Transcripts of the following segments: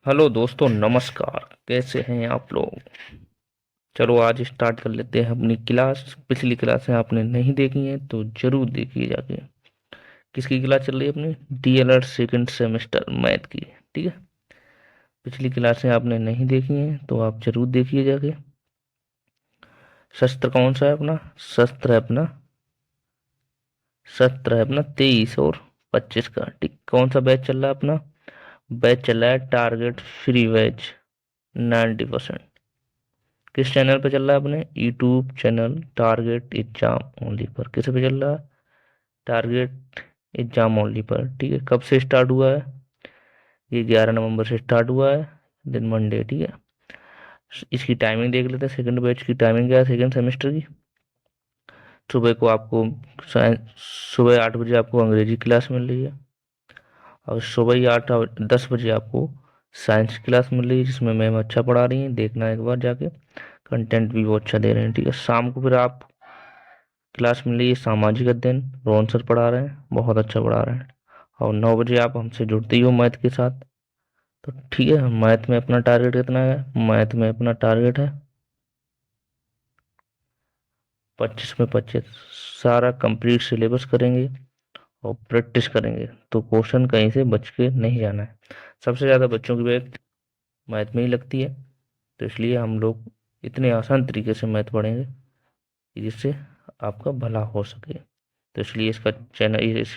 Hello दोस्तों, नमस्कार। कैसे हैं आप लोग? चलो आज स्टार्ट कर लेते हैं अपनी क्लास। पिछली क्लासें आपने नहीं देखी हैं तो जरूर देखिए जाके। किसकी क्लास चल रही है? अपनी डीएलएड सेकंड सेमेस्टर मैथ की। ठीक है। पिछली क्लासें आपने नहीं देखी हैं तो आप जरूर देखिए जाके। शस्त्र कौन सा है अपना? शस्त्र है अपना शस्त्र है अपना 23 और 25 का। ठीक, कौन सा बैच चल रहा है अपना? बैच चल रहा है टारगेट फ्री बैच 90%। किस चैनल पे चल रहा है? अपने YouTube channel target exam only पर। किस पे चल रहा है? टारगेट एग्जाम ओनली पर। ठीक है। कब से स्टार्ट हुआ है? ये 11 नवंबर से स्टार्ट हुआ है, दिन मंडे। ठीक है। इसकी टाइमिंग देख लेते हैं। सेकंड बैच की टाइमिंग क्या है सेकंड सेमेस्टर की? सुबह को आपको सुबह 8 बजे आपको अंग्रेजी क्लास मिल रही है, और सुबह ही 8 10 बजे आपको साइंस क्लास मिल रही है, जिसमें मैम अच्छा पढ़ा रही हैं। देखना एक बार जाके, कंटेंट भी वो अच्छा दे रहे हैं। ठीक है। शाम को फिर आप क्लास मिल रही है सामाजिक अध्ययन, रोहन सर पढ़ा रहे हैं, बहुत अच्छा पढ़ा रहे हैं। और 9 बजे आप हमसे जुड़ते ही हो मैथ के साथ। तो ठीक है, मैथ में अपना टारगेट कितना है? मैथ में अपना टारगेट है 25 में 25। सारा कंप्लीट सिलेबस करेंगे और प्रैक्टिस करेंगे, तो क्वेश्चन कहीं से बच के नहीं जाना है। सबसे ज़्यादा बच्चों की बैक मैथ में ही लगती है, तो इसलिए हम लोग इतने आसान तरीके से मैथ पढ़ेंगे कि जिससे आपका भला हो सके। तो इसलिए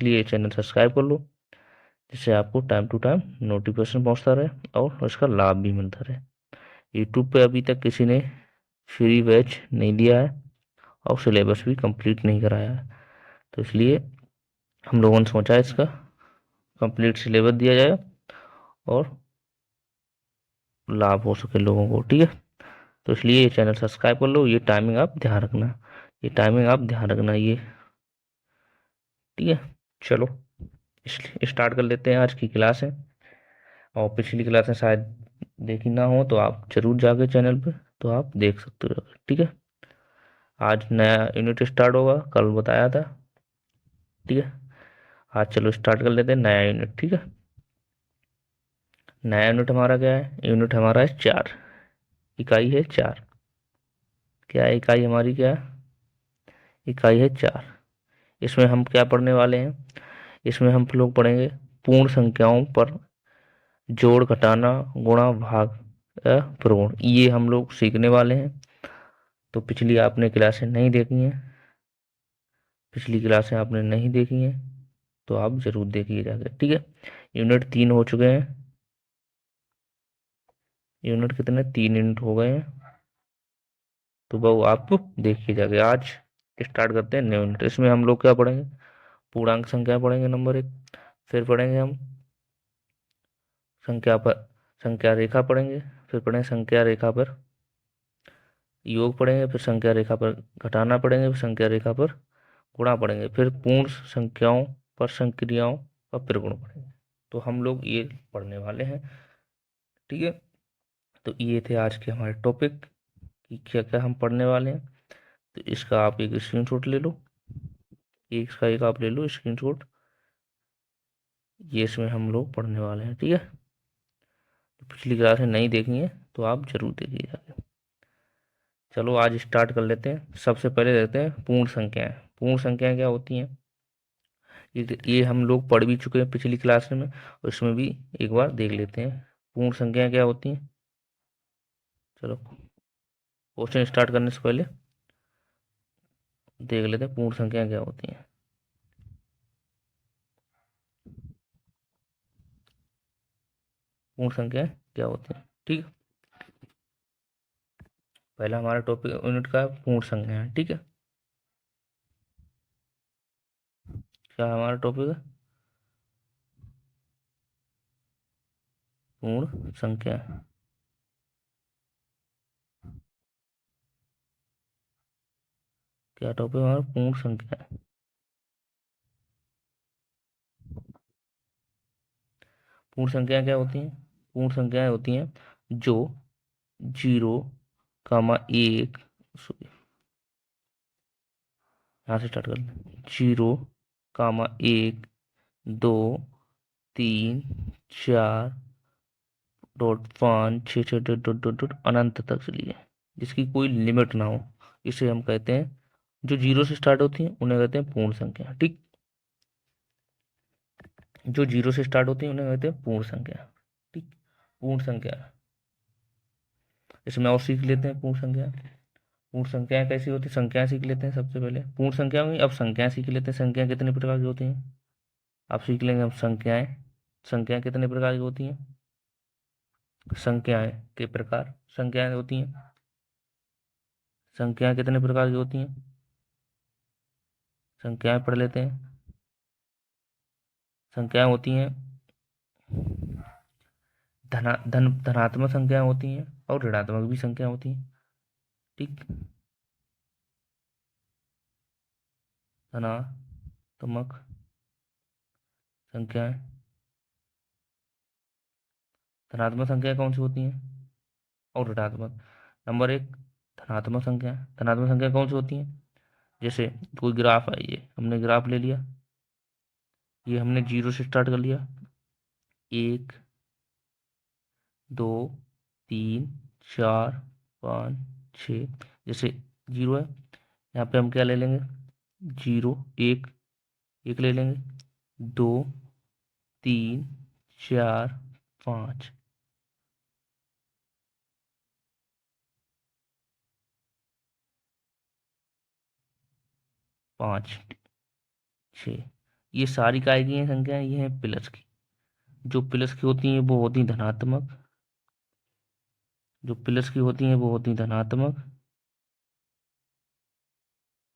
ये चैनल सब्सक्राइब कर लो, जिससे आपको टाइम टू टाइम नोटिफिकेशन पहुंचता रहे और उसका लाभ भी मिलता रहे। यूट्यूब पे अभी तक किसी ने फ्री बैच नहीं दिया है और सिलेबस भी कंप्लीट नहीं कराया है, तो इसलिए हम लोगों ने सोचा है इसका कंप्लीट सिलेबस दिया जाए और लाभ हो सके लोगों को। ठीक है। तो इसलिए ये चैनल सब्सक्राइब कर लो। ये टाइमिंग आप ध्यान रखना, ये टाइमिंग आप ध्यान रखना ये। ठीक है। चलो स्टार्ट कर लेते हैं आज की क्लास है। और पिछली क्लासें शायद देखी ना हो तो आप जरूर जाके चैनल पे, तो आप देख सकते हो। ठीक है। आज नया यूनिट स्टार्ट होगा, कल बताया था। ठीक है। आज चलो स्टार्ट कर लेते हैं नया यूनिट। ठीक है। नया यूनिट हमारा क्या है? यूनिट हमारा है 4। इकाई है 4। क्या है इकाई हमारी? क्या है इकाई? है 4। इसमें हम क्या पढ़ने वाले हैं? इसमें हम लोग पढ़ेंगे पूर्ण संख्याओं पर जोड़, घटाना, गुणा, भाग या प्रगुण। ये हम लोग सीखने वाले हैं। तो पिछली आपने क्लासें नहीं देखी हैं, पिछली क्लासें आपने नहीं देखी हैं तो आप जरूर देखिए जाके। ठीक है। यूनिट 3 हो चुके हैं। यूनिट कितने? 3 यूनिट हो गए हैं, तो वो आप देखिए जाके। आज स्टार्ट करते हैं न्यू यूनिट। इसमें हम लोग क्या पढ़ेंगे? पूर्णांक संख्या पढ़ेंगे, नंबर 1। फिर पढ़ेंगे हम संख्या पर संख्या रेखा पढ़ेंगे। फिर पढ़ेंगे संख्या रेखा पर योग पढ़ेंगे। फिर संख्या रेखा पर घटाना पढ़ेंगे। फिर संख्या रेखा पर गुणा पढ़ेंगे। फिर पूर्ण संख्याओं पर संक्रियाओं का प्रगुण पढ़ेंगे। तो हम लोग ये पढ़ने वाले हैं। ठीक है। तो ये थे आज के हमारे टॉपिक कि क्या क्या हम पढ़ने वाले हैं। तो इसका आप एक स्क्रीनशॉट ले लो। इसका एक आप ले लो स्क्रीनशॉट। ये इसमें हम लोग पढ़ने वाले हैं। ठीक है। तो पिछली क्लासें नहीं देखी हैं तो आप जरूर देखिए जाके। चलो आज स्टार्ट कर लेते हैं। सबसे पहले देखते हैं पूर्ण संख्याएं। पूर्ण संख्याएं क्या होती हैं? ये हम लोग पढ़ भी चुके हैं पिछली क्लास में, और इसमें भी एक बार देख लेते हैं पूर्ण संख्याएं क्या होती हैं। चलो क्वेश्चन स्टार्ट करने से पहले देख लेते हैं पूर्ण संख्याएं क्या होती हैं। पूर्ण संख्याएं क्या होती हैं? ठीक है। पहला हमारा टॉपिक यूनिट का है पूर्ण संख्याएं। ठीक है। क्या हमारा टॉपिक है? पूर्ण संख्या। क्या टॉपिक हमारा? पूर्ण संख्या। पूर्ण संख्या क्या होती हैं? पूर्ण संख्याएं होती हैं जो 0, 1, यहाँ से स्टार्ट कर लें। 0, 1, 2, 3, 4, dot 5 6 6 dot dot dot dot अनंत तक चलिए, जिसकी कोई लिमिट ना हो, इसे हम कहते हैं, जो जीरो से स्टार्ट होती है उन्हें कहते हैं पूर्ण संख्या। ठीक, जो जीरो से स्टार्ट होती है उन्हें कहते हैं पूर्ण संख्या। ठीक, पूर्ण संख्या, इसमें और सीख लेते हैं पूर्ण संख्या। पूर्ण संख्याएं कैसी होती है, संख्याएं सीख लेते हैं सबसे पहले, पूर्ण संख्या हुई, अब संख्याएं सीख लेते हैं, संख्या कितने प्रकार की होती हैं, आप सीख लेंगे। अब संख्याएं, संख्याएं कितने प्रकार की होती हैं, संख्याएं के प्रकार, संख्याएं होती हैं, संख्याएं कितने प्रकार की होती हैं, संख्याएं पढ़ लेते हैं। संख्याएं होती हैं, धनात्मक संख्याएं होती हैं और ऋणात्मक भी संख्या होती हैं। ठीक, धनात्मक संख्याएं, धनात्मक संख्या कौन सी होती हैं और ऋणात्मक। नंबर एक, धनात्मक संख्या, धनात्मक संख्या कौन सी होती हैं, जैसे कोई ग्राफ है, ये हमने ग्राफ ले लिया, ये हमने जीरो से स्टार्ट कर लिया, 1 2 3 4 5 6, जैसे जीरो है, यहाँ पे हम क्या ले लेंगे, जीरो, एक, एक ले लेंगे, 2 3 4 5, 5 6, ये सारी काय की हैं संख्याएं, ये हैं प्लस की। जो प्लस की होती हैं वो होती हैं धनात्मक, जो प्लस की होती हैं वो होती हैं धनात्मक,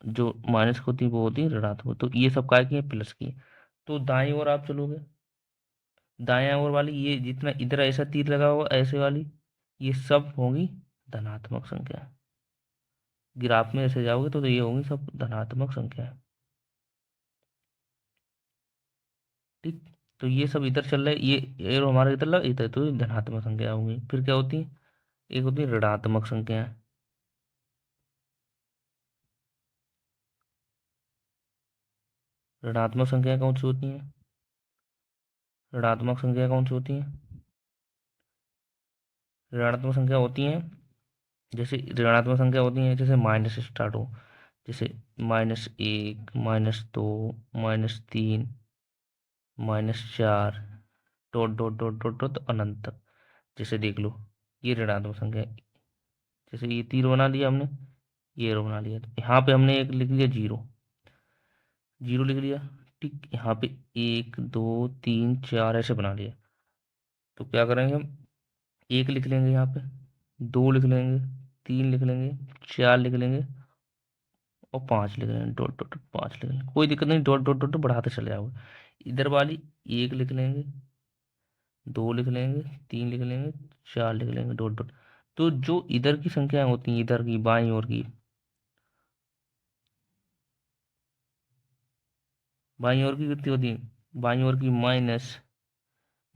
जो माइनस की होती हैं वो होती हैं ऋणात्मक। तो ये सब काय की हैं, प्लस की हैं। तो दाएं ओर आप चलोगे, दाएं ओर वाली ये जितना इधर ऐसा तीर लगा हुआ ऐसे वाली, ये सब होंगी धनात्मक संख्या। ग्राफ में ऐसे जाओगे तो ये होंगी सब धनात्मक संख्या। ठीक, तो ये सब इधर चल रहा है, ये एरो हमारा इधर लगा, इधर तो ये धनात्मक संख्या होंगी। फिर क्या होती है, एक होती है ऋणात्मक संख्या। ऋणात्मक संख्या कौन सी होती है, ऋणात्मक संख्या कौन सी होती है, ऋणात्मक संख्या होती है, जैसे ऋणात्मक संख्या होती है जैसे माइनस से स्टार्ट हो, जैसे -1 -2 -3 -4 dot dot dot dot dot अनंत तक। जैसे देख लो, ये ऋणात्मक संख्या है। जैसे ये तीर बना लिया हमने, ये एरो बना लिया, तो यहाँ पे हमने एक लिख लिया जीरो, जीरो लिख लिया। ठीक, यहाँ पे 1 2 3 4 ऐसे बना लिया। तो क्या करेंगे हम, एक लिख लेंगे यहाँ पे, दो लिख लेंगे, तीन लिख लेंगे, चार लिख लेंगे और पांच लिख लेंगे, डॉट डॉट डॉट पांच लिख लेंगे, कोई दिक्कत नहीं, डॉट डॉट डॉट बढ़ाते चले जाओगे। इधर वाली एक लिख लेंगे, दो लिख लेंगे, तीन लिख लेंगे, चार लिख लेंगे, डॉट डॉट। तो जो इधर की संख्याएं होती हैं, इधर की बाईं ओर की, बाईं ओर की कितनी होती है, बाईं ओर की माइनस,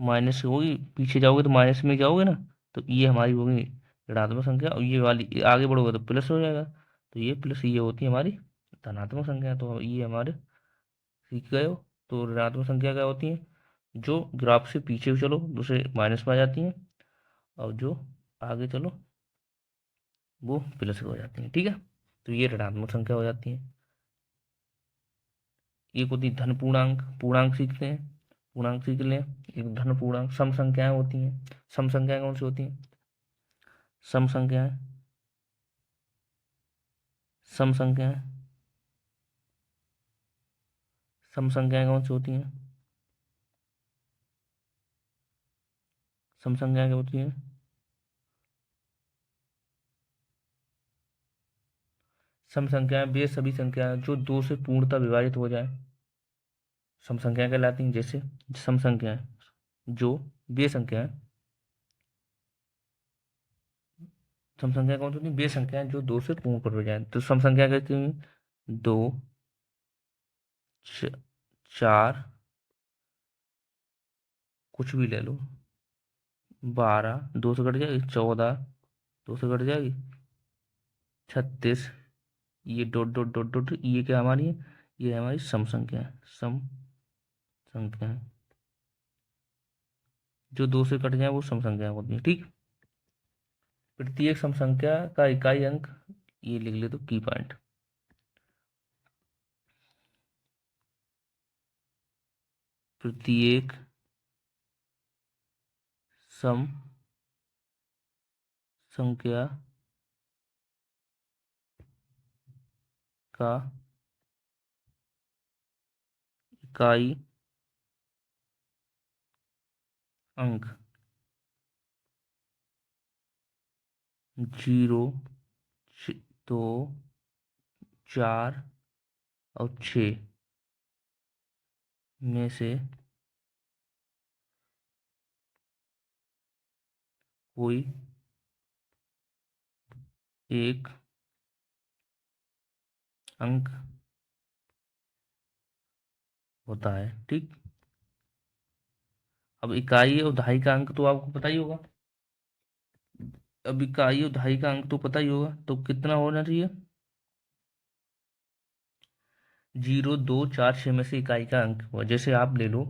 माइनस होगी, पीछे जाओगे तो माइनस में जाओगे ना, तो ये हमारी होगी ऋणात्मक संख्या, और ये वाली आगे बढ़ोगे तो प्लस हो जाएगा, तो ये प्लस, ये होती है हमारी धनात्मक संख्या। तो ये हमारे सीख गए हो। तो ऋणात्मक संख्या क्या होती है, जो ग्राफ से पीछे चलो दूसरे माइनस में आ जाती हैं, और जो आगे चलो वो प्लस हो जाती हैं। ठीक है, तो ये ऋणात्मक संख्या हो जाती है। एक होती है धन पूर्णांक, पूर्णांक सीखते हैं, पूर्णांक सीख लें। एक धन पूर्णांक, सम संख्याएं होती हैं, सम संख्याएं कौन सी होती हैं, सम संख्याएं, सम संख्याएं, सम संख्याएं कौन सी होती हैं, सम संख्याएं क्या होती हैं, सम संख्याएं वे सभी संख्याएं जो दो से पूर्णतः विभाजित हो जाए, सम संख्याएं कहलाती हैं। जैसे सम संख्याएं, जो वे संख्याएं, सम संख्या कौन सी होती है, वे संख्याएं जो दो से पूर्ण कर हो जाए। तो सम संख्या कहती हैं 2 4, कुछ भी ले लो, 12, दो से कट जाएगी, 14, दो से कट जाएगी, 36, ये डॉट डॉट डॉट डॉट, ये क्या हमारी है, ये हमारी सम संख्या है, सम संख्या है। जो दो से कट जाए वो सम संख्या होती है। ठीक। प्रत्येक सम संख्या का इकाई अंक, ये लिख ले तो की पॉइंट। प्रत्येक सम संख्या का इकाई अंक 0, 2, 4 और 6 में से कोई एक अंक होता है। ठीक। अब इकाई और दहाई का अंक तो आपको पता ही होगा। अब इकाई और दहाई का अंक तो पता ही होगा, तो कितना होना चाहिए? 0, 2, 4, 6 में से इकाई का अंक हुआ। जैसे आप ले लो,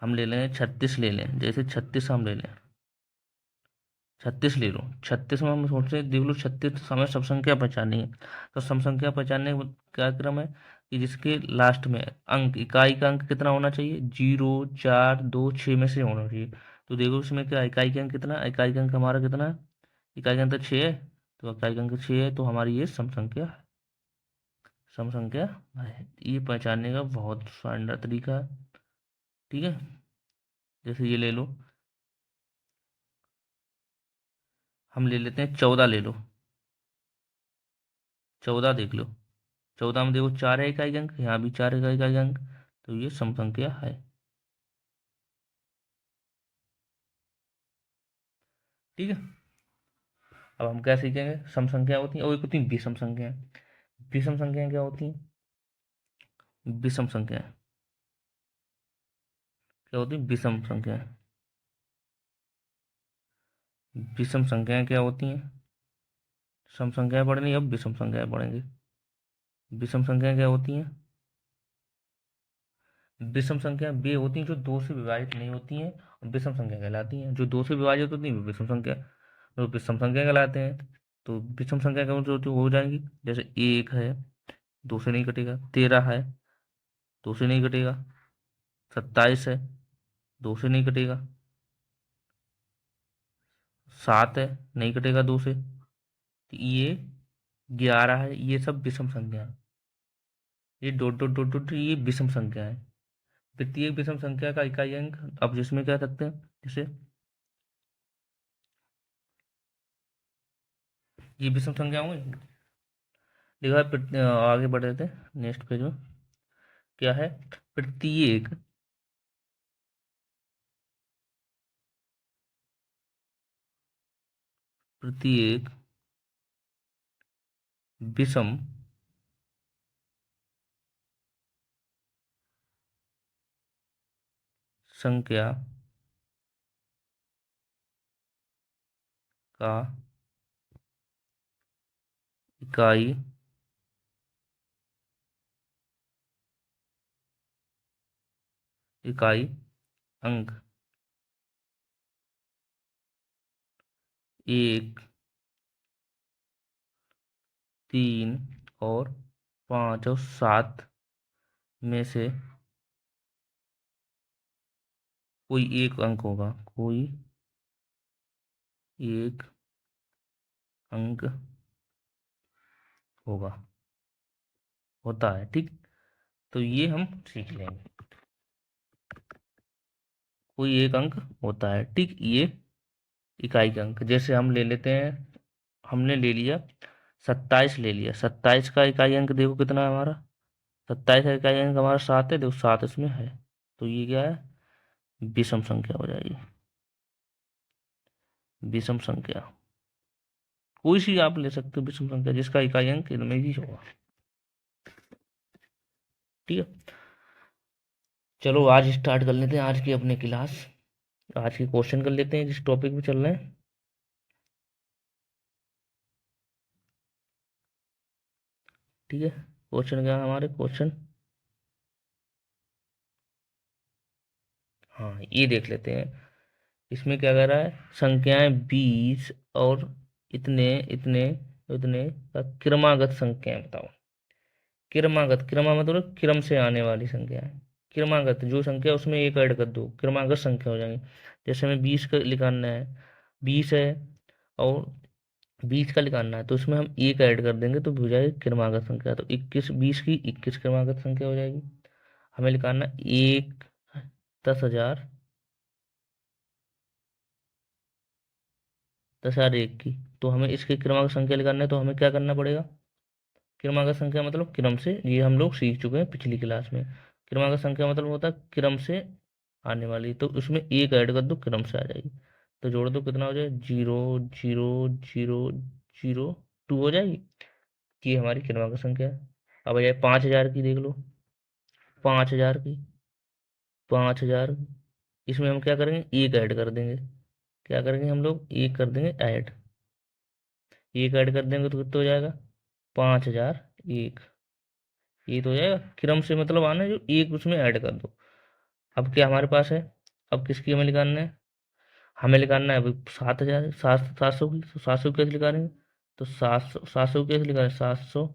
हम ले लें 36 ले लें, जैसे 36 हम ले लें, 36 ले लो। 36 में हम सोच रहे देख लो, 36 हमें सब संख्या पहचाननी है। तो सम संख्या पहचानने का क्या क्रम है कि जिसके लास्ट में अंक, इकाई का अंक कितना होना चाहिए? 0, 4, 2, 6 में से होना चाहिए। तो देखो इसमें क्या इकाई का अंक कितना, इकाई का अंक हमारा कितना है? इकाई का अंक तो 6 है। तो इकाई का अंक 6 है, तो हमारी ये सम संख्या है। सम संख्या है। ये पहचानने का बहुत शानदार तरीका है। ठीक है। जैसे ये ले लो, हम ले लेते हैं 14 ले लो। 14 देख लो। 14 में देखो 4 है इकाई अंक, यहाँ भी 4 है इकाई अंक। तो ये सम संख्या है। ठीक है। अब हम क्या सीखेंगे? सम संख्या होती है और एक होती है विषम संख्या। विषम संख्याएं क्या होती हैं? विषम संख्या क्या होती है? विषम संख्या। विषम संख्याएं क्या होती हैं? सम संख्याएं पढ़नी, अब विषम संख्याएं पढ़ेंगे। विषम संख्याएं क्या होती हैं? विषम संख्या वे होती हैं जो दो से विभाजित नहीं होती हैं, और विषम संख्या कहलाती हैं। जो दो से विभाजित होती हैं वो विषम संख्या, वो विषम संख्या कहलाते हैं। तो विषम संख्या कौन सी होती है? वो हो जाएंगी, जैसे 1 है, 2 से नहीं कटेगा। 13 है, 2 से नहीं कटेगा। 27 है, 2 से नहीं कटेगा। 7 है, नहीं कटेगा 2 से। तो ये 11 है, ये सब विषम संख्या है। ये डॉट डॉट डॉट डॉट, ये विषम संख्या है। प्रत्येक विषम संख्या का इकाई अंक, अब जिसमें क्या सकते हैं, जैसे ये विषम संख्या होंगी। देखो आगे बढ़ रहे थे नेक्स्ट पेज में। क्या है? प्रत्येक प्रत्येक विषम संख्या का इकाई इकाई अंक 1, 3 और 5 और 7 में से कोई एक अंक होगा। कोई एक अंक होगा, होता है। ठीक। तो ये हम सीख लेंगे। कोई एक अंक होता है। ठीक। ये इकाई का अंक, जैसे हम ले लेते हैं, हमने ले लिया 27 ले लिया। 27 का इकाई अंक देखो कितना है हमारा? 27 का इकाई अंक हमारा 7 है। देखो 7 इसमें है। तो ये क्या है? विषम संख्या हो जाएगी। विषम संख्या कोई सी आप ले सकते हो, विषम संख्या जिसका इकाई अंक इनमें ही होगा। ठीक है। चलो आज स्टार्ट कर लेते हैं आज की अपने क्लास। आज के क्वेश्चन कर लेते हैं जिस टॉपिक पे चल रहे हैं। ठीक है। क्वेश्चन क्या है हमारे? क्वेश्चन, हाँ, ये देख लेते हैं। इसमें क्या कर रहा है, संख्याएं 20 और इतने इतने इतने का क्रमागत संख्याएं बताओ। क्रमागत, क्रमा मतलब क्रम से आने वाली संख्या है। क्रमागत जो संख्या उसमें एक ऐड कर दो, क्रमागत संख्या हो जाएंगी। जैसे हमें 20 का निकालना है, 20 है और 20 का निकालना है, तो उसमें हम एक ऐड कर देंगे तो हो जाएगी क्रमागत संख्या। तो 21, 20 की 21 क्रमागत संख्या हो जाएगी। हमें निकालना एक 10,000, 10,000 एक की। तो हमें इसकी क्रमागत संख्या निकालना है, तो हमें क्या करना पड़ेगा, क्रमागत संख्या मतलब क्रम से, ये हम लोग सीख चुके हैं पिछली क्लास में। क्रमागत संख्या मतलब होता है क्रम से आने वाली, तो उसमें एक ऐड कर दो क्रम से आ जाएगी। तो जोड़ दो, कितना हो जाए, 0, 0, 0, 0, 2 हो जाएगी। ये हमारी क्रमागत संख्या है। अब आ जाए 5,000 की, देख लो 5,000 की, 5,000। इसमें हम क्या करेंगे, एक ऐड कर देंगे। क्या करेंगे हम लोग, एक कर देंगे ऐड। एक ऐड कर देंगे तो कितना हो जाएगा, 5,001। ये तो हो जाएगा क्रम से, मतलब आना जो एक उसमें ऐड कर दो। अब क्या हमारे पास है, अब किसकी हमें निकालना है, हमें निकालना है अभी 7,000, 700 की। तो 700 कैसे निकालेंगे, तो 700 कैसे निकालें, 700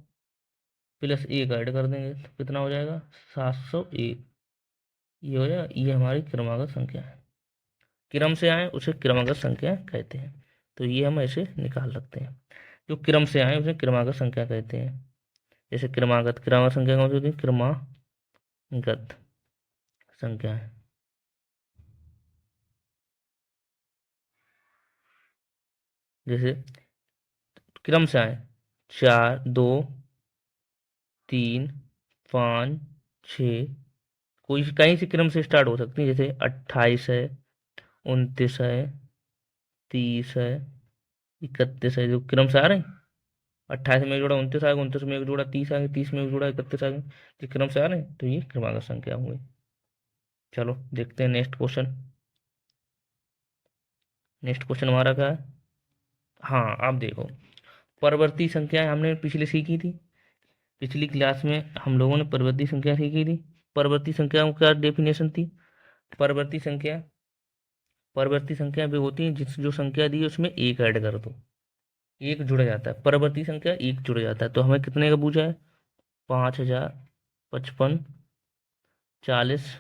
प्लस एक ऐड कर देंगे तो कितना हो जाएगा, 701। ये हो जाएगा, ये हमारी क्रमागत संख्या है। क्रम से आए उसे क्रमागत संख्या कहते हैं। तो ये हम ऐसे निकाल सकते हैं, जो क्रम से आए उसे क्रमागत संख्या कहते हैं। जैसे क्रमागत, क्रमागत संख्या कौन सी होती है, क्रमागत संख्या है। जैसे क्रम से आए, 4, 2, 3, 5, 6, कोई कहीं से क्रम से स्टार्ट हो सकती है। जैसे 28 है, 29 है, 30 है, 31 है, जो क्रम से आ रहे हैं। 28 में एक जोड़ा 29 आ गया, 29 में एक जोड़ा 30 आ गया, 30 में एक जोड़ा 31 आ गया। ये क्रम से आ रहे हैं, तो ये क्रमागत संख्या हुई। चलो देखते हैं नेक्स्ट क्वेश्चन। नेक्स्ट क्वेश्चन हमारा क्या है, हाँ आप देखो, परवर्ती संख्याएं हमने पिछले सीखी थी। पिछली क्लास में हम लोगों ने परवर्ती संख्या सीखी थी। परवर्ती संख्या की क्या डेफिनेशन थी, परवर्ती संख्या, परवर्ती संख्या वे होती हैं जिस जो संख्या दी है उसमें एक ऐड कर दो, एक जुड़ जाता है। परवर्ती संख्या एक जुड़ जाता है। तो हमें कितने का पूछा है, 5,000, 55, 40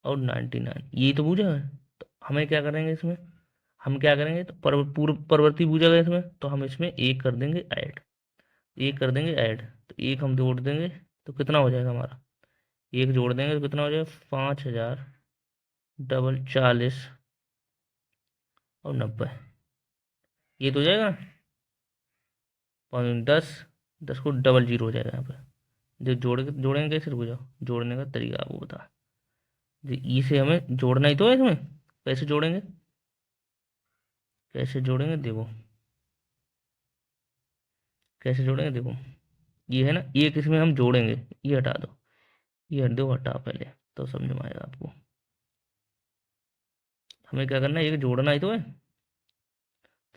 और 99, ये तो पूछा है। तो हमें क्या करेंगे इसमें, हम क्या करेंगे, तो पूर्व परवर्ती पूछा गया इसमें, तो हम इसमें एक कर देंगे ऐड, एक कर देंगे ऐड। तो एक हम जोड़ देंगे तो कितना हो जाएगा हमारा, एक जोड़ देंगे तो कितना हो जाएगा, 5,000 डबल 40 और 90, ये तो हो जाएगा। 10, 10 को डबल जीरो हो जाएगा यहाँ पे। जो जोड़ेंगे कैसे, रुक जाओ, जोड़ने का तरीका आपको बता। जो ई से हमें जोड़ना ही तो है इसमें, कैसे जोड़ेंगे, कैसे जोड़ेंगे देखो, कैसे जोड़ेंगे देखो। ये है ना, एक इसमें हम जोड़ेंगे, ये हटा दो, ये हट दो, हटा पहले, तो समझ में आएगा आपको। हमें क्या करना है, एक जोड़ना ही तो है,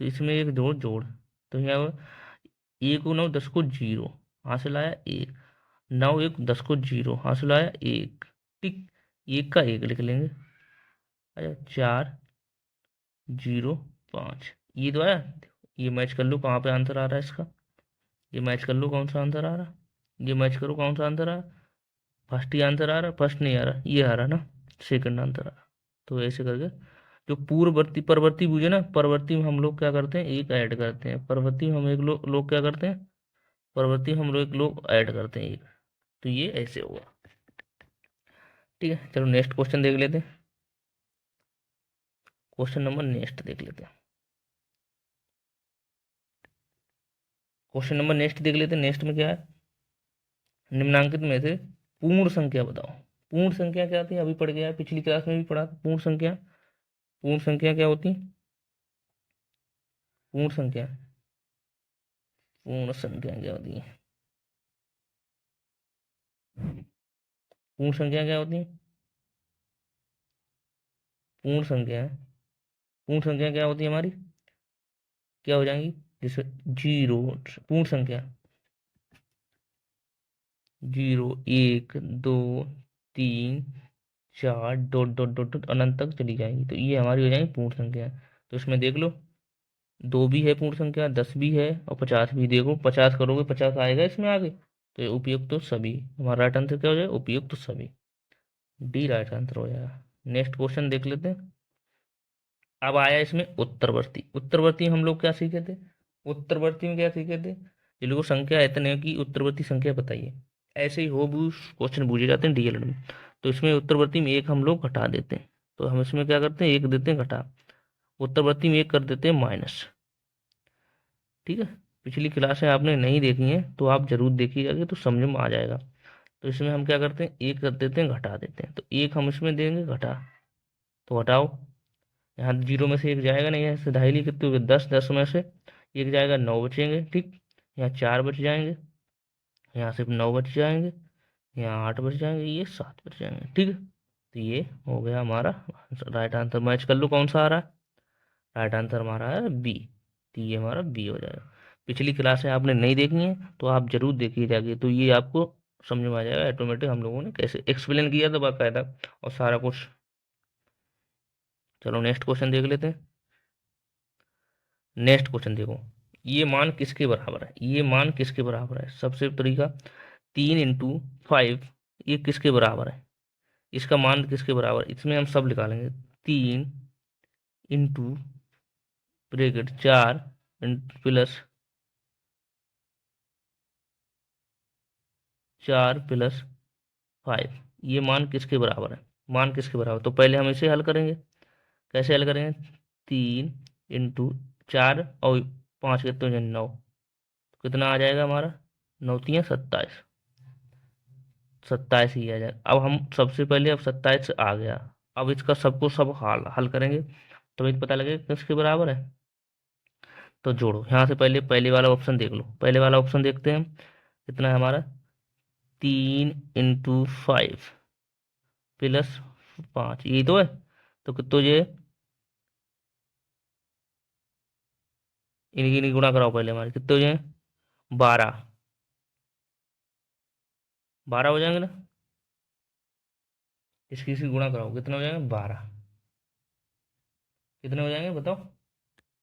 तो इसमें एक जोड़ जोड़। तो यहाँ एक 9 10 को जीरो, हासिल आया एक, 9 1 10 को जीरो, हासिल आया एक, टिक, एक का एक लिख लेंगे। अच्छा, 4, 0, 5, ये तो आया। ये मैच कर लो कहाँ पे आंसर आ रहा है इसका, ये मैच कर लो कौन सा आंसर आ रहा, ये मैच करो कौन सा आंसर आ रहा। फर्स्ट ही आंसर आ रहा, फर्स्ट नहीं आ रहा, ये आ रहा ना, सेकंड आंसर आ रहा। तो ऐसे करके जो पूर्ववर्ती परवर्ती पूछे ना, परवर्ती में हम लोग क्या करते हैं, एक ऐड करते हैं। परवर्ती में हम एक लोग क्या करते हैं, परवर्ती में हम लोग एक लोग ऐड करते हैं एक। तो ये ऐसे होगा। ठीक है, चलो नेक्स्ट क्वेश्चन देख लेते हैं। क्वेश्चन नंबर नेक्स्ट देख लेते हैं। क्वेश्चन नंबर नेक्स्ट देख लेते हैं। नेक्स्ट में क्या है, निम्नांकित में से पूर्ण संख्या बताओ। पूर्ण संख्या क्या होती है, अभी पढ़ गया है, पिछली क्लास में भी पढ़ा था। पूर्ण संख्या, पूर्ण संख्या क्या होती है, पूर्ण संख्या, पूर्ण संख्या क्या होती है, पूर्ण संख्या क्या होती है, पूर्ण संख्या, पूर्ण संख्या क्या होती है हमारी, क्या हो जाएंगी, जैसे जीरो, पूर्ण संख्या 0, 1, 2, 3, 4 डॉट डॉट डॉट डॉट अनंत तक चली जाएंगी, तो ये हमारी हो जाएंगी पूर्ण संख्या। तो इसमें देख लो, 2 भी है पूर्ण संख्या, 10 भी है और 50 भी। देखो 50 करोगे 50 आएगा इसमें आगे, तो ये उपयुक्त तो सभी, हमारा राइट आंसर क्या हो जाएगा, उपयुक्त तो सभी, डी राइट आंसर हो जाएगा। नेक्स्ट क्वेश्चन देख लेते हैं। अब आया इसमें उत्तरवर्ती। उत्तरवर्ती में हम लोग क्या सीखे थे, उत्तरवर्ती में क्या सीखे थे, जिन को संख्या इतने की उत्तरवर्ती संख्या बताइए। ऐसे ही हो क्वेश्चन पूछे जाते हैं डीएलएड में। तो इसमें उत्तरवर्ती में एक हम लोग घटा देते हैं, तो हम इसमें क्या करते हैं, एक देते हैं घटा, उत्तरवर्ती में एक कर देते हैं माइनस। ठीक है, पिछली क्लासें आपने नहीं देखी हैं तो आप जरूर देखिएगा तो समझ में आ जाएगा। तो इसमें हम क्या करते हैं, एक कर देते हैं घटा देते हैं, तो एक हम इसमें देंगे घटा, तो घटाओ, यहाँ जीरो में से एक जाएगा नहीं, यहाँ से दहाई कितने हुए 10, 10 में से एक जाएगा 9 बचेंगे। ठीक, यहाँ 4 बच जाएंगे, यहाँ सिर्फ 9 बच जाएंगे, यहाँ 8 बच जाएंगे, ये 7 बच जाएंगे। ठीक है, तो ये हो गया हमारा राइट आंसर। मैच कर लो कौन सा आ रहा है, राइट आंसर हमारा है बी। तो ये हमारा बी हो जाएगा। पिछली क्लासें आपने नहीं देखी हैं तो आप जरूर देखिए जाके, तो ये आपको समझ में आ जाएगा ऑटोमेटिक हम लोगों ने कैसे एक्सप्लेन किया था बाकायदा और सारा कुछ। चलो नेक्स्ट क्वेश्चन देख लेते हैं। नेक्स्ट क्वेश्चन देखो, ये मान किसके बराबर है, ये मान किसके बराबर है। सबसे तरीका 3 × 5, ये किसके बराबर है, इसका मान किसके बराबर है, इसमें हम सब निकालेंगे। 3 × 4 प्लस 4 + 5, ये मान किसके बराबर है, मान किसके बराबर। तो पहले हम इसे हल करेंगे। कैसे हल करेंगे, 3 × 4 और 5 कितने हो जाए 9, कितना आ जाएगा हमारा, 9 × 3 = 27, 27 ही आ जाएगा। अब हम सबसे पहले, अब 27 आ गया, अब इसका सबको सब हल हल करेंगे तो हमें पता लगेगा किसके बराबर है। तो जोड़ो, यहाँ से पहले पहले वाला ऑप्शन देख लो, पहले वाला ऑप्शन देखते हैं हम, कितना है हमारा, 3 × 5 + 5, यही तो है। तो कितो ये, इनकी इनकी गुणा कराओ पहले, हमारे कितने हो जाए, 12, 12 हो जाएंगे ना। इसकी इसकी गुणा कराओ, कितने हो जाएंगे 12, कितने हो जाएंगे बताओ,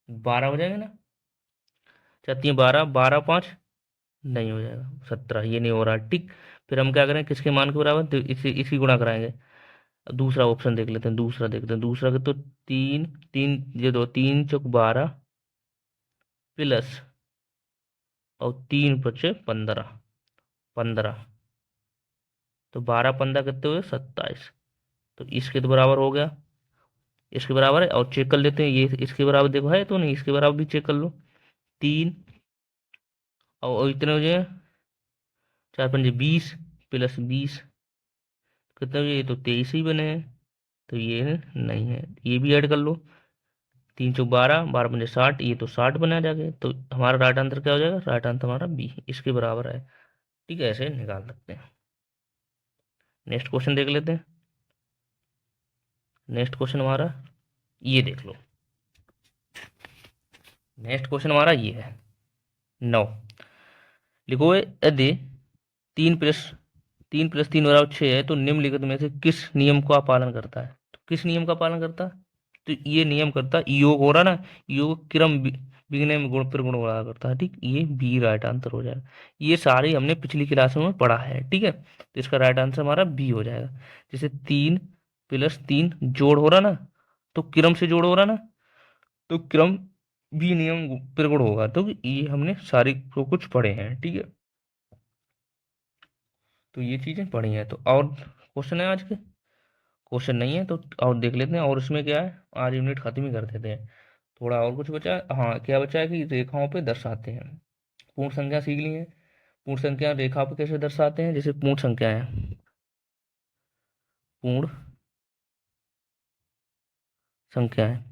12 हो जाएंगे ना। चाहती है 12, 12 5 नहीं हो जाएगा, 17, ये नहीं हो रहा। ठीक, फिर हम क्या करें, किसके मान के बराबर, तो इसी इसी गुणा कराएंगे। अब दूसरा ऑप्शन देख लेते हैं, दूसरा देखते हैं, दूसरा के तो 3, 3 ये दो, 3 × 4 = 12 प्लस, और 3 × 5 = 15, 15, तो 12 15 कितने हुए 27, तो इसके तो बराबर हो गया, इसके बराबर है। और चेक कर लेते हैं, ये इसके बराबर देखो है तो नहीं, इसके बराबर भी चेक कर लो। 3 और इतने हो जाए 4 × 5 = 20 प्लस 20 कितने हो जाए, ये तो 23 ही बने हैं, तो ये नहीं है, ये भी ऐड कर लो। 3 × 12, 12 × 5 = 60, ये तो 60 बना जाके, तो हमारा राइट आंसर क्या हो जाएगा, राइट आंसर हमारा बी इसके बराबर है। ठीक है, ऐसे निकाल सकते हैं। नेक्स्ट क्वेश्चन देख लेते हैं। नेक्स्ट क्वेश्चन हमारा ये देख लो, नेक्स्ट क्वेश्चन हमारा ये है 9। लिखो यदि 3 + 3 = 6 है तो निम्नलिखित में से किस नियम का पालन करता है। तो किस नियम का पालन करता है, तो ये नियम करता है, योग हो रहा ना, योग क्रम बिगने में गुण पर गुण बढ़ा करता है। ठीक, ये बी राइट आंसर हो जाएगा। ये सारे हमने पिछली क्लासों में पढ़ा है। ठीक है, तो इसका राइट आंसर हमारा बी हो जाएगा। जैसे 3 + 3 जोड़ हो रहा ना, तो क्रम से जोड़ हो रहा ना, तो क्रम भी नियम प्रगुण होगा। तो ये हमने सारी को कुछ पढ़े हैं। ठीक है, तो ये चीजें पढ़ी हैं। तो और क्वेश्चन है आज के, क्वेश्चन नहीं है तो और देख लेते हैं। और उसमें क्या है, आज यूनिट खत्म ही कर देते हैं। थोड़ा और कुछ बचा है, हाँ क्या बचा है कि रेखाओं पे दर्शाते हैं। पूर्ण संख्या सीख ली है, पूर्ण संख्या रेखा पे कैसे दर्शाते हैं। जैसे पूर्ण संख्या है, पूर्ण संख्या है,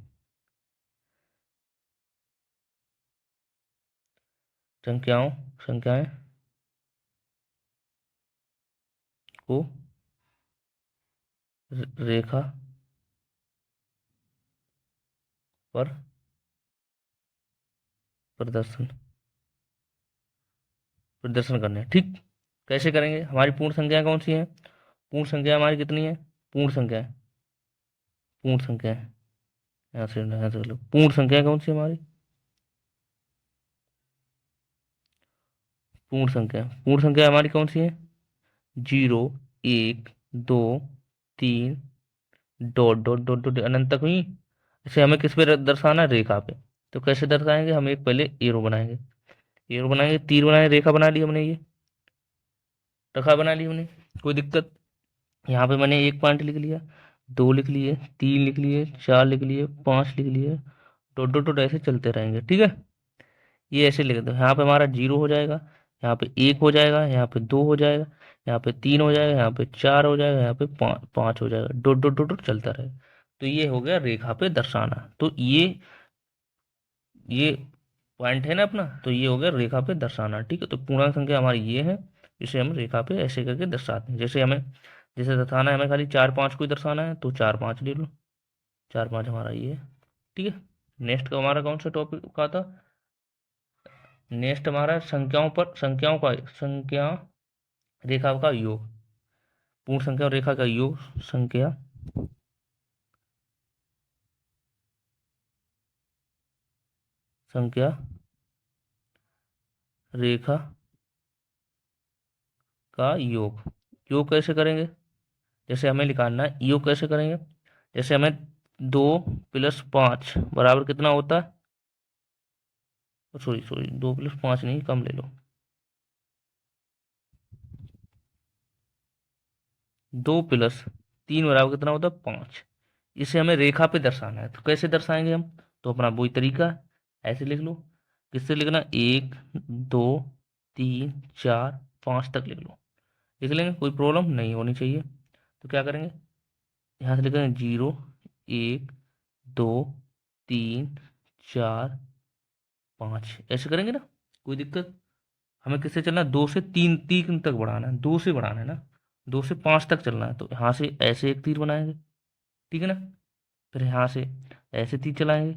संख्याओं संख्याएं को रेखा पर प्रदर्शन प्रदर्शन करने हैं। ठीक, कैसे करेंगे, हमारी पूर्ण संख्या कौन सी है, पूर्ण संख्या हमारी कितनी है पूर्ण संख्या है, पूर्ण संख्या है। यहाँ से लो, पूर्ण संख्या कौन सी हमारी? पूर्ण संख्या हमारी कौन सी है? जीरो, एक, दो, तीन, डॉट डॉट डॉट डॉट अनंत तक हुई। इसे हमें किस पे दर्शाना है? रेखा पे। तो कैसे दर्शाएंगे? हम एक पहले एरो बनाएंगे, एरो बनाएंगे, तीर बनाए, रेखा बना ली हमने, ये रेखा बना ली हमने। कोई दिक्कत? यहाँ पे मैंने एक पॉइंट लिख लिया, दो लिख लिए, तीन लिख लिए, चार लिख लिए, पांच लिख लिए, डॉट डॉट डॉट ऐसे चलते रहेंगे, ठीक है। ये ऐसे लिख दो। यहाँ पे हमारा जीरो हो जाएगा, यहाँ पे एक हो जाएगा, यहाँ पे दो हो जाएगा, यहाँ पे तीन हो जाएगा, यहाँ पे चार हो जाएगा, यहाँ पे पाँच हो जाएगा, डॉट डॉट डॉट डॉट चलता रहेगा। तो ये हो गया रेखा पे दर्शाना। तो ये पॉइंट है ना अपना, तो ये हो गया रेखा पे दर्शाना, ठीक है। तो पूर्णांक संख्या हमारी ये है, इसे हम रेखा पे ऐसे करके दर्शाते हैं। जैसे दर्शाना है, हमें खाली चार पाँच को ही दर्शाना है, तो चार पाँच ले लो, चार पाँच हमारा ये है, ठीक है। नेक्स्ट का हमारा कौन सा टॉपिक का था? नेक्स्ट हमारा संख्या रेखा का योग, पूर्ण संख्या और रेखा का योग, संख्या संख्या रेखा का योग। योग कैसे करेंगे? जैसे हमें निकालना है, योग कैसे करेंगे? जैसे हमें दो प्लस पाँच बराबर कितना होता है? सॉरी सॉरी, दो प्लस पाँच नहीं, कम ले लो। दो प्लस तीन बराबर कितना होता है? पाँच। इसे हमें रेखा पे दर्शाना है, तो कैसे दर्शाएंगे हम? तो अपना वही तरीका है, ऐसे लिख लो। किससे लिखना? एक, दो, तीन, चार, पाँच तक लिख लो। लिख लेंगे, कोई प्रॉब्लम नहीं होनी चाहिए। तो क्या करेंगे? यहाँ से लिखेंगे जीरो, एक, दो, तीन, चार, पाँच, ऐसे करेंगे ना, कोई दिक्कत? हमें किससे चलना है? दो से तीन, तीन तक बढ़ाना है, दो से बढ़ाना है ना, दो से पाँच तक चलना है। तो यहाँ से ऐसे एक तीर बनाएंगे, ठीक है ना। फिर यहाँ से ऐसे तीर चलाएंगे,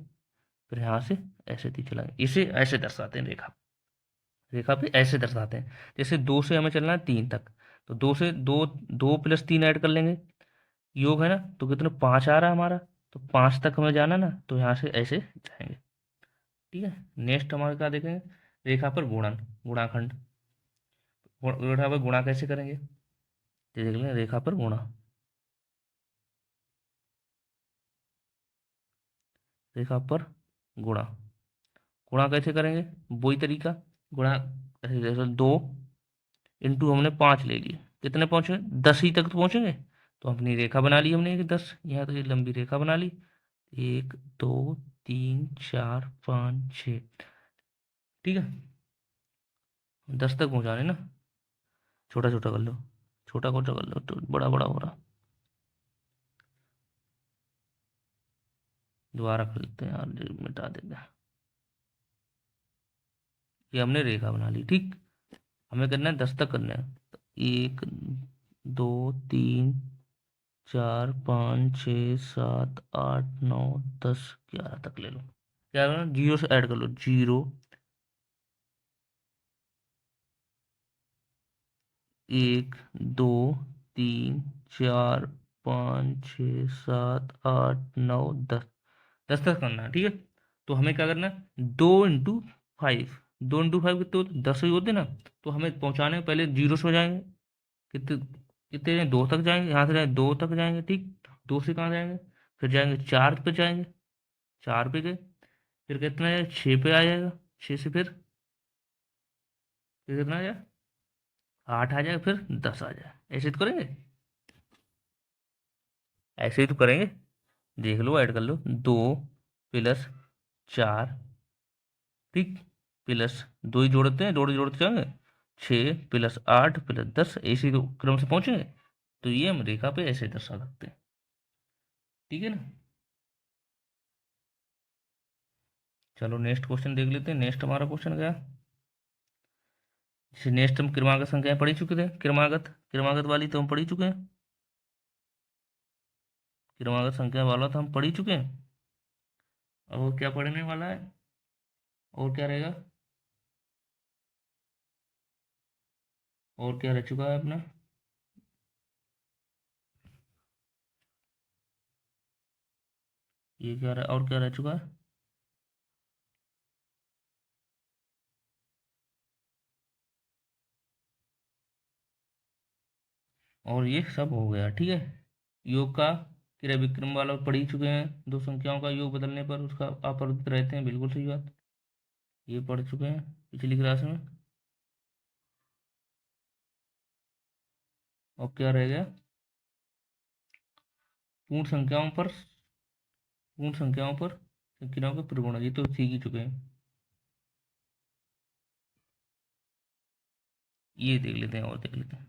फिर यहाँ से ऐसे तीर चलाएंगे। इसे ऐसे दर्शाते हैं रेखा, रेखा पे ऐसे दर्शाते हैं। जैसे दो से हमें चलना है तीन तक, तो दो से दो, दो प्लस तीन ऐड कर लेंगे, योग है ना, तो कितने? पाँच आ रहा है हमारा। तो पाँच तक हमें जाना ना, तो यहाँ से ऐसे जाएंगे, ठीक है। नेक्स्ट हमारे क्या देखेंगे? रेखा पर गुणन, गुणाखंड। रेखा पर गुणा कैसे करेंगे? ये देख लें, रेखा पर गुणा, रेखा पर गुणा, गुणा कैसे करेंगे? वही तरीका, गुणा ऐसे, जैसे दो इंटू हमने पाँच ले लिए, कितने पहुंचे? दस ही तक तो पहुंचेंगे। तो अपनी रेखा बना ली हमने, एक दस, यहाँ तो ये लंबी रेखा बना ली। एक, दो, तीन, चार, पाँच, छ, ठीक है। दस तक पहुंचाने ना, छोटा छोटा कर लो, छोटा छोटा कर लो, तो बड़ा बड़ा हो रहा। दोबारा कर लेते हैं यार, ये मिटा देते हैं। ये हमने रेखा बना ली, ठीक। हमें करना है दस तक करना है, तो एक, दो, तीन, चार, पाँच, छ, सात, आठ, नौ, दस, ग्यारह तक ले लो। क्या करना? जीरो से ऐड कर लो, जीरो, एक, दो, तीन, चार, पाँच, छ, सात, आठ, नौ, दस, दस तक करना है, ठीक है। तो हमें क्या करना है? दो इंटू फाइव, दो इंटू फाइव कितने होते? दस ही होते ना। तो हमें पहुंचाने में पहले जीरो से हो जाएंगे, कितने कितने जाएंगे? दो तक जाएंगे, यहाँ से जाएंगे दो तक जाएंगे, ठीक। दो से कहाँ जाएंगे? फिर जाएंगे चार पे जाएंगे, चार पे गए, फिर कितना है? छः पे आ जाएगा, छः से फिर कितना आ जाएगा? आठ आ जाएगा, फिर दस आ जाएगा। ऐसे तो करेंगे, ऐसे ही तो करेंगे। देख लो, ऐड कर लो, दो प्लस चार, ठीक, प्लस दो ही जोड़ते हैं, दो ही जोड़ते जाएंगे, छः प्लस आठ प्लस दस, इसी तो क्रम से पहुंचेंगे। तो ये हम रेखा पे ऐसे दर्शा सकते हैं, ठीक है ना। चलो नेक्स्ट क्वेश्चन देख लेते हैं। नेक्स्ट हमारा क्वेश्चन क्या है? जैसे नेक्स्ट हम क्रमागत संख्याएं पढ़ी चुके थे, क्रमागत क्रमागत वाली तो हम पढ़ी चुके हैं, क्रमागत संख्या वाला तो हम पढ़ ही चुके हैं। अब वो क्या पढ़ने वाला है? और क्या रहेगा? और क्या रह चुका है अपना? ये क्या रहा, और क्या रह चुका है? और ये सब हो गया, ठीक है। योग का क्रिया विक्रम वाला पढ़ ही चुके हैं, दो संख्याओं का योग बदलने पर उसका अपरिवर्तित रहते हैं, बिल्कुल सही बात। ये पढ़ चुके हैं पिछली क्लास में। और क्या रह गया? पूर्ण संख्याओं पर, पूर्ण संख्याओं पर संख्याओं के प्रगुण, ये तो सीख ही चुके हैं। ये देख लेते हैं, और देख लेते हैं।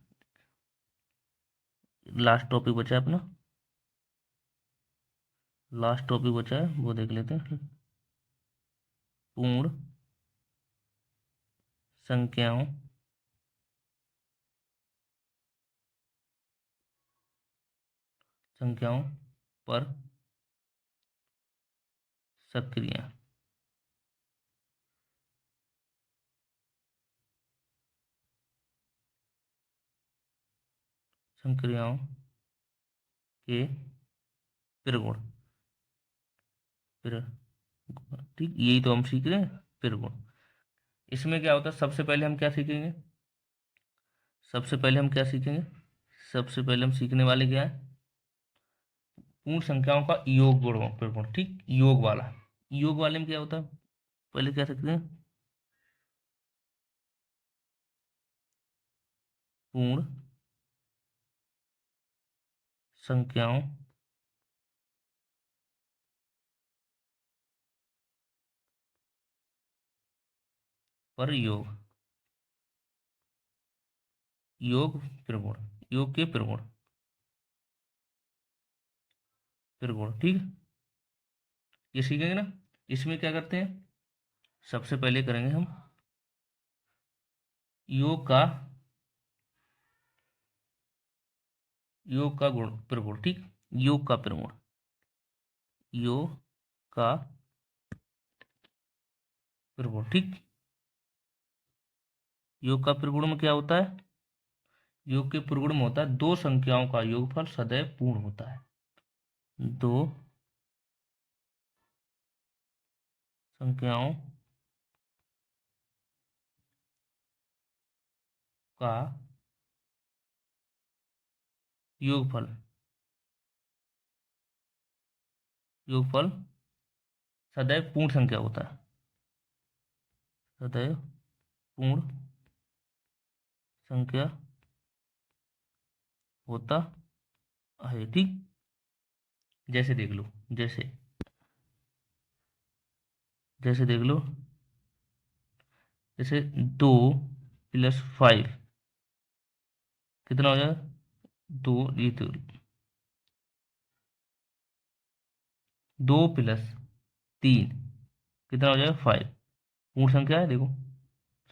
लास्ट टॉपिक बचा है अपना, लास्ट टॉपिक बचा है वो देख लेते हैं। पूर्ण संख्याओं संख्याओं पर सक्रिय संक्रियाओं के प्रगुण, फिर ठीक, यही तो हम सीख रहे हैं, प्रगुण। इसमें क्या होता है, सबसे पहले हम क्या सीखेंगे? सबसे पहले हम क्या सीखेंगे? सबसे पहले हम सीखने वाले क्या है? पूर्ण संख्याओं का योग गुण प्रगुण, ठीक, योग वाला। योग वाले में क्या होता है, पहले क्या सीखते हैं? पूर्ण संख्याओं पर योग, योग प्रगुण, योग के प्रगुण, प्रगुण, ठीक। ये सीखेंगे ना। इसमें क्या करते हैं, सबसे पहले करेंगे हम योग का, योग का गुण प्रगुण, ठीक, योग का प्रगुण, योग का प्रगुण, ठीक। योग का प्रगुण में क्या होता है? योग के प्रगुण में होता है दो संख्याओं का योगफल सदैव पूर्ण होता है। दो संख्याओं का योगफल, योगफल सदैव पूर्ण संख्या होता है, सदैव पूर्ण संख्या होता है, ठीक। जैसे देख लो, जैसे, जैसे देख लो, जैसे 2 + 5 कितना हो जाएगा? दो, ये तो 2 + 3 कितना हो जाएगा? 5। पूर्ण संख्या है, देखो,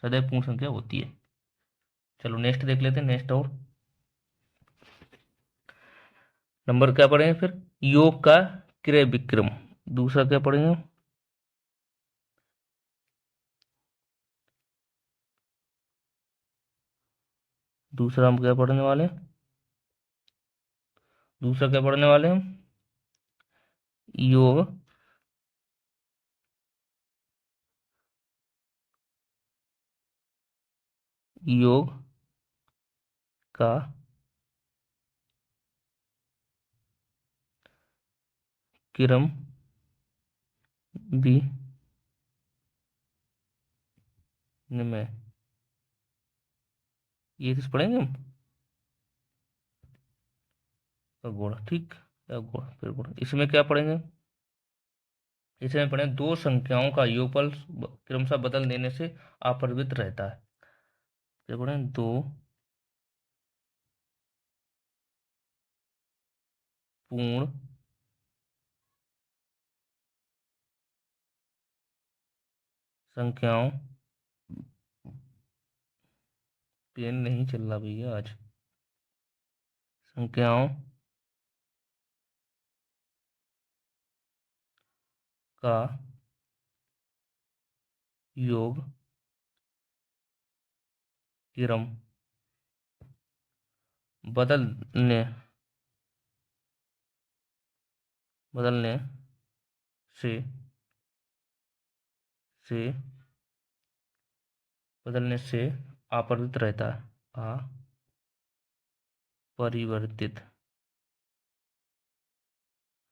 सदैव पूर्ण संख्या होती है। चलो नेक्स्ट देख लेते हैं, नेक्स्ट और नंबर क्या पढ़ेंगे फिर? योग का क्रय विक्रम। दूसरा क्या पढ़ेंगे? दूसरा हम क्या पढ़ने वाले हैं? दूसरा क्या पढ़ने वाले हैं हम? योग योग का क्रम विनिमय, ये किस पढ़ेंगे हम? गुण, ठीक, गुण फिर गुण। इसमें क्या पढ़ेंगे? इसमें पढ़ेंगे दो संख्याओं का योगफल क्रमशः बदल देने से अपरिवर्तित रहता है। क्या पढ़ेंगे? दो पूर्ण संख्याओं, पेन नहीं चल रहा भैया आज, संख्याओं का योग क्रम बदलने बदलने से से बदलने से अपरिवर्तित रहता है। अपरिवर्तित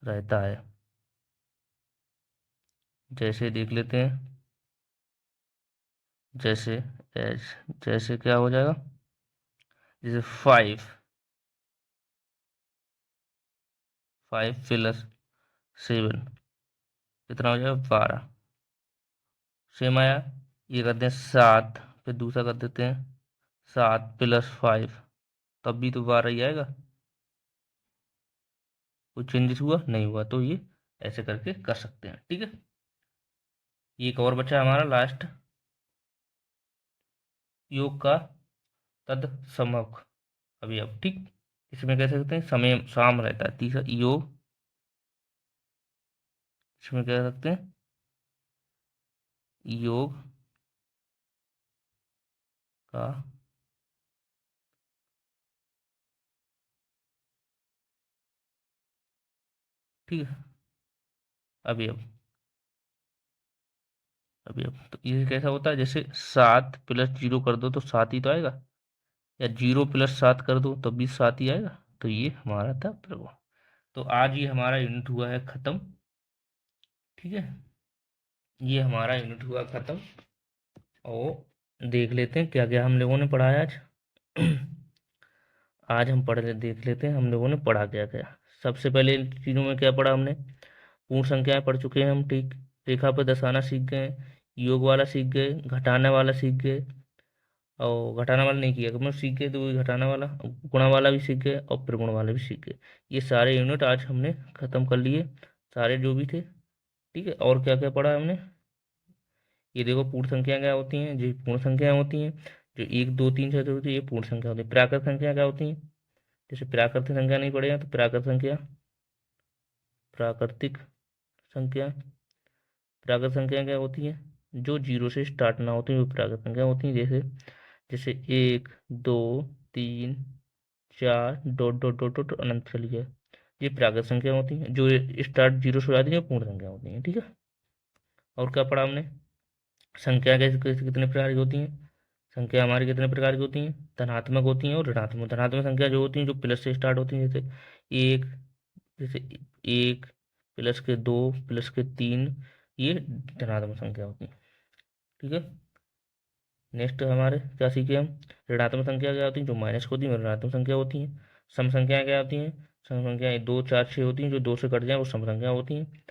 रहता है। जैसे देख लेते हैं, जैसे एज, जैसे क्या हो जाएगा, जैसे 5 प्लस 7 कितना हो जाएगा, 12। सेम आया। ये करते हैं 7, फिर दूसरा कर देते हैं 7 प्लस 5, तब भी तो 12 ही आएगा। कोई चेंजेस हुआ नहीं हुआ, तो ये ऐसे करके कर सकते हैं, ठीक है। ये एक और बचा हमारा लास्ट, योग का तत्समक। अभी अब ठीक, इसमें कह सकते हैं समय शाम रहता है। तीसरा योग, इसमें कह सकते हैं योग का ठीक है। अभी अब तो ये कैसा होता है, जैसे 7 प्लस 0 कर दो तो 7 ही तो आएगा, या 0 प्लस 7 कर दो तब भी 7 ही आएगा। तो ये हमारा था प्रगुण। तो आज ये हमारा यूनिट हुआ है खत्म, ठीक है। ये हमारा यूनिट हुआ खत्म। और देख लेते हैं क्या क्या हम लोगों ने पढ़ा है आज। आज हम देख लेते हैं हम लोगों ने पढ़ा क्या क्या। सबसे पहले इन चीज़ों में क्या पढ़ा हमने, पूर्ण संख्याएं पढ़ चुके हैं हम, ठीक। रेखा पर दर्शाना सीख गए, योग वाला सीख गए, घटाने वाला सीख गए, और घटाना वाला नहीं किया, मतलब सीख गए तो वही घटाना वाला, गुणा वाला भी सीख गए और प्रगुण वाला भी सीख गए। ये सारे यूनिट आज हमने खत्म कर लिए, सारे जो भी थे, ठीक है। और क्या क्या पढ़ा हमने, ये देखो पूर्ण संख्या क्या होती हैं, जो पूर्ण संख्या होती हैं, जो 1 2 3 4 होती है, ये पूर्ण संख्या होती है। प्राकृत संख्या क्या होती है, जैसे प्राकृतिक संख्या नहीं पढ़े हैं तो प्राकृत संख्या, प्राकृतिक संख्या, प्राकृत संख्या क्या होती है, जो 0 से स्टार्ट ना होती है वो प्राकृत संख्या होती है। जैसे जैसे 1 2 3 4 डॉट डॉट डॉट डॉट अनंत चली जाए, ये प्राकृत संख्या होती है। जो स्टार्ट 0 से हो जाती है वो पूर्ण संख्या होती है, ठीक है। और क्या पढ़ा हमने, संख्या कैसे कैसे कितने प्रकार की होती हैं, संख्या हमारी कितने प्रकार की होती हैं, धनात्मक होती हैं और ऋणात्मक। धनात्मक संख्या जो होती हैं जो प्लस से स्टार्ट होती हैं, जैसे एक, जैसे 1 प्लस के 2 प्लस के 3, ये धनात्मक संख्या होती है, ठीक है। नेक्स्ट हमारे क्या सीखे हम, ऋणात्मक संख्या क्या होती है, जो माइनस होती है वो ऋणात्मक संख्या होती है। सम संख्या क्या होती हैं, सम संख्याएं 2 4 6 होती हैं, जो 2 से कट जाए वो सम संख्या होती हैं।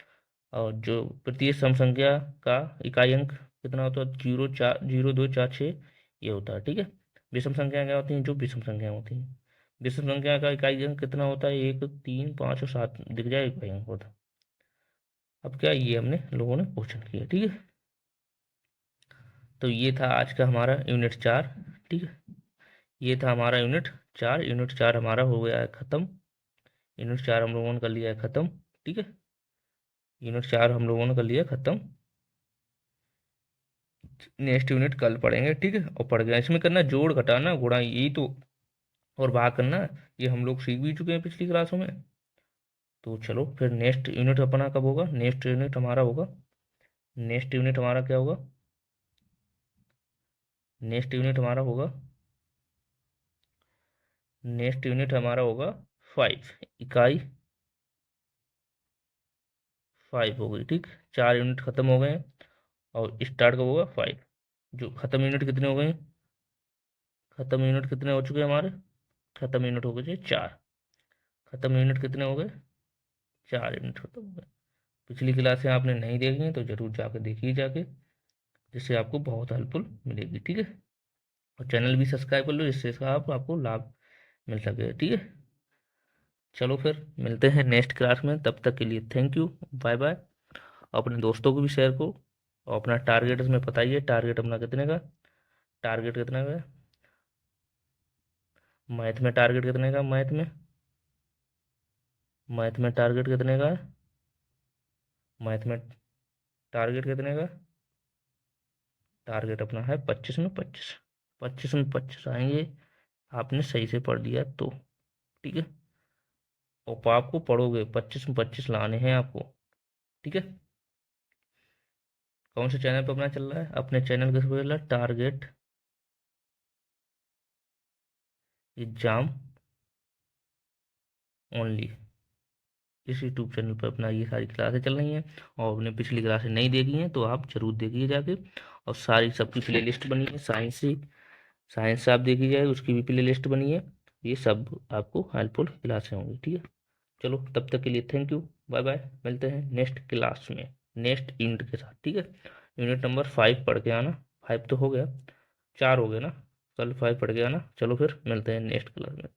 और जो प्रत्येक सम संख्या का इकाई अंक कितना होता है, 0 4 0 2 4 6 ये होता है, ठीक है। विषम संख्या क्या होती हैं, जो विषम संख्या होती हैं, विषम संख्या का इकाई अंक कितना होता है, 1 3 5 और 7 दिख जाए इकाई अंक होता है। अब क्या, ये हमने लोगों ने क्वेश्चन किया, ठीक है। तो ये था आज का हमारा यूनिट 4, ठीक है। ये था हमारा यूनिट 4। यूनिट 4 हमारा हो गया है ख़त्म। यूनिट 4 हम लोगों ने कर लिया है ख़त्म, ठीक है। यूनिट 4 हम लोगों ने कर लिया ख़त्म। नेक्स्ट यूनिट कल पढ़ेंगे, ठीक है। और पढ़ गया, इसमें करना जोड़ घटाना गुणा, यही तो, और भाग करना, ये हम लोग सीख भी चुके हैं पिछली क्लासों में। तो चलो फिर नेक्स्ट यूनिट अपना कब होगा, नेक्स्ट यूनिट हमारा क्या होगा, नेक्स्ट यूनिट हमारा होगा, नेक्स्ट यूनिट हमारा होगा 5, इकाई 5 हो गई, ठीक। 4 यूनिट खत्म हो गए हैं और स्टार्ट कब होगा 5। जो खत्म यूनिट कितने हो गए हैं, खत्म यूनिट कितने हो चुके हैं हमारे, खत्म यूनिट हो गए 4। खत्म यूनिट कितने हो गए, 4 यूनिट खत्म हो गए। पिछली क्लासें आपने नहीं देखी हैं तो जरूर जाकर देखिए जाके, जिससे आपको बहुत हेल्पफुल मिलेगी, ठीक है। और चैनल भी सब्सक्राइब कर लो, जिससे इसका आपको लाभ मिल सके, ठीक है। चलो फिर मिलते हैं नेक्स्ट क्लास में, तब तक के लिए थैंक यू, बाय बाय। अपने दोस्तों को भी शेयर करो, और अपना टारगेट इसमें बताइए, टारगेट अपना कितने का, टारगेट कितने का है, मैथ में टारगेट कितने का, मैथ में टारगेट कितने का है, मैथ में टारगेट कितने का, टारगेट अपना है 25 में 25, 25 में 25 आएंगे। आपने सही से पढ़ लिया तो, ठीक है। और आपको पढ़ोगे 25 में 25 लाने हैं आपको, ठीक है। कौन से चैनल पर अपना चल रहा है? अपने चैनल किस पर चल रहा है? Target exam only. इस यूट्यूब चैनल पर अपना ये सारी क्लासें चल रही हैं, और आपने पिछली क्लासें नहीं देखी हैं तो आप जरूर देखिए जाके। और सारी सबकी प्ले लिस्ट बनी है, साइंस से आप देखी जाए, उसकी भी प्ले लिस्ट बनी है। ये सब आपको हेल्पफुल क्लासें होंगी, ठीक है। चलो तब तक के लिए थैंक यू, बाय बाय, मिलते हैं नेक्स्ट क्लास में, नेक्स्ट यूनिट के साथ, ठीक है। यूनिट नंबर 5 पढ़ के आना। 5 तो हो गया, 4 हो गए ना, कल 5 पढ़ के आना। चलो फिर मिलते हैं नेक्स्ट क्लास में।